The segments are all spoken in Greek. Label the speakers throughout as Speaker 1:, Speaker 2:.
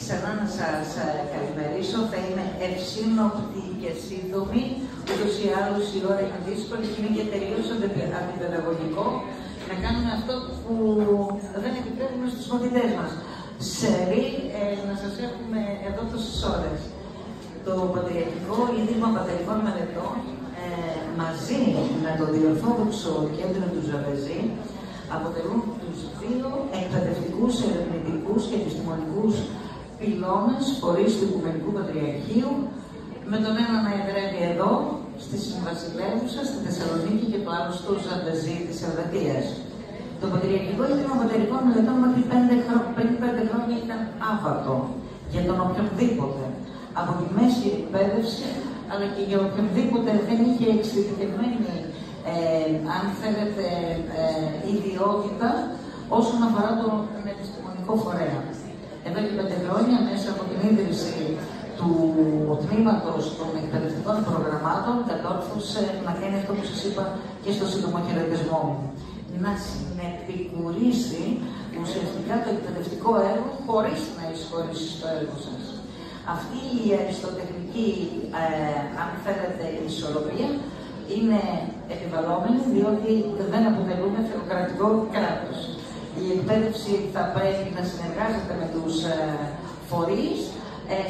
Speaker 1: Ξανά να σας καλημερίσω. Θα είμαι ευσύνοπτη και σύντομη. Ούτως ή άλλως η ώρα είναι δύσκολη και είναι και τελείως αντιπαιδαγωγικό να κάνουμε αυτό που δεν επιτρέπουμε στους μαθητές μας. Σερί, να σας έχουμε εδώ τόσες ώρες. Το Πατριαρχικό Ίδρυμα Πατερικών Μελετών μαζί με το Διορθόδοξο Κέντρο του Ζαβεζή αποτελούν τους δύο εκπαιδευτικούς, ερευνητικούς και επιστημονικούς πυλώνες φορείς του Οικουμενικού Πατριαρχείου, με τον ένα να εδρεύει εδώ, στη Βασιλεύουσα, στη Θεσσαλονίκη, και το άλλο στο Ζαβεζή της Ελβετίας. Το Πατριαρχικό Ίδρυμα Πατερικών Μελετών μέχρι 55 χρόνια ήταν άβατο για τον οποιονδήποτε από τη μέση εκπαίδευση, αλλά και για οποιονδήποτε δεν είχε εξειδικευμένη, αν θέλετε, ιδιότητα όσον αφορά τον επιστημονικό φορέα. Εδώ και 5 χρόνια, μέσα από την ίδρυση του τμήματος των εκπαιδευτικών προγραμμάτων, κατόρθωσε να κάνει αυτό που σας είπα και στο σύντομο χαιρετισμό μου. Να συνεπικουρήσει ουσιαστικά το εκπαιδευτικό έργο χωρίς να εισχωρήσει στο έργο σας. Αυτή η αριστοτεχνική, αν θέλετε, ισορροπία είναι επιβαλλόμενη, διότι δεν αποτελούμε θεοκρατικό κράτος. Η εκπαίδευση θα πρέπει να συνεργάζεται με τους φορείς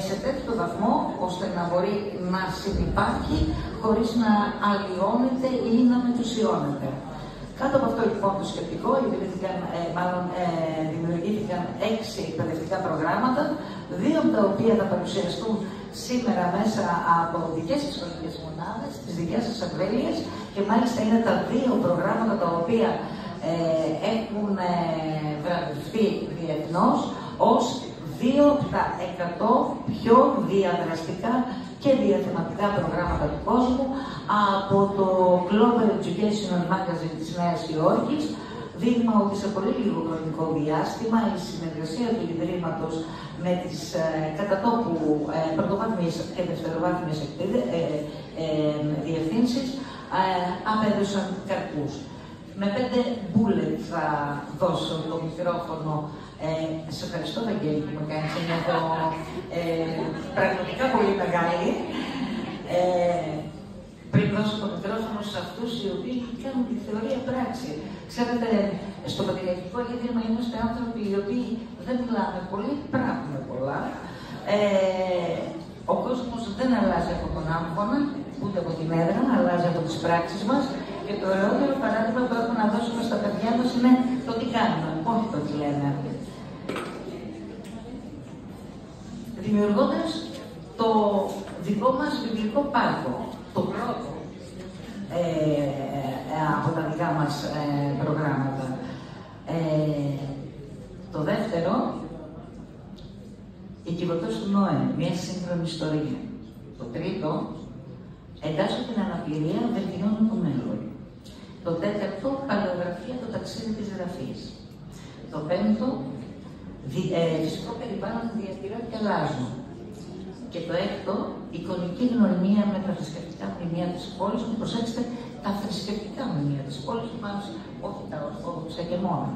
Speaker 1: σε τέτοιο βαθμό, ώστε να μπορεί να συνυπάρχει χωρίς να αλλοιώνεται ή να μετουσιώνεται. Κάτω από αυτό λοιπόν το σκεπτικό, δημιουργήθηκαν 6 εκπαιδευτικά προγράμματα, 2 από τα οποία θα παρουσιαστούν σήμερα μέσα από δικές σας σχολικές μονάδες, τις δικές σας εμβέλειες, και μάλιστα είναι τα 2 προγράμματα τα οποία έχουν βραβευτεί διεθνώς ως 2 από τα 100 πιο διαδραστικά και διαθεματικά προγράμματα του κόσμου από το Global Educational Magazine της Νέας Υόρκης, δείγμα ότι σε πολύ λίγο χρονικό διάστημα η συνεργασία του Ιδρύματος με τις κατά τόπου πρωτοβάθμιες και δευτεροβάθμιες διευθύνσεις απέδωσαν καρπούς. Με 5 bullet θα δώσω το μικρόφωνο. Σε ευχαριστώ, Βαγγέλη, που με κάνεις να νιώθω πραγματικά πολύ μεγάλη. Πριν δώσω το μικρόφωνο σε αυτούς οι οποίοι κάνουν τη θεωρία πράξη. Ξέρετε, στο Πατριαρχικό Ίδρυμα είμαστε άνθρωποι οι οποίοι δεν μιλάμε πολύ, πράττουμε πολλά. Ο κόσμος δεν αλλάζει από τον άμφωνα, ούτε από την έδρα, αλλάζει από τις πράξεις μας. Και το ωραιότερο παράδειγμα που έχουμε να δώσουμε στα παιδιά μας είναι το τι κάνουμε, όχι το τι λέμε. Δημιουργώντας το δικό μας βιβλικό πάρκο, το πρώτο από τα δικά μας προγράμματα. Το δεύτερο, η Κυβωτός του Νόε, μια σύγχρονη ιστορία. Το τρίτο, εντάσσω την αναπηρία, βελτιώνω το μέλλον. Το τέταρτο, παλαιογραφία, το ταξίδι της γραφής. Το πέμπτο, φυσικό περιβάλλον, διατηρώ και αλλάζω. Και το έκτο, εικονική γνωριμία με τα θρησκευτικά μνημεία της πόλης μου. Προσέξτε, τα θρησκευτικά μνημεία της πόλης μου, όχι τα ορθόδοξα και μόνο.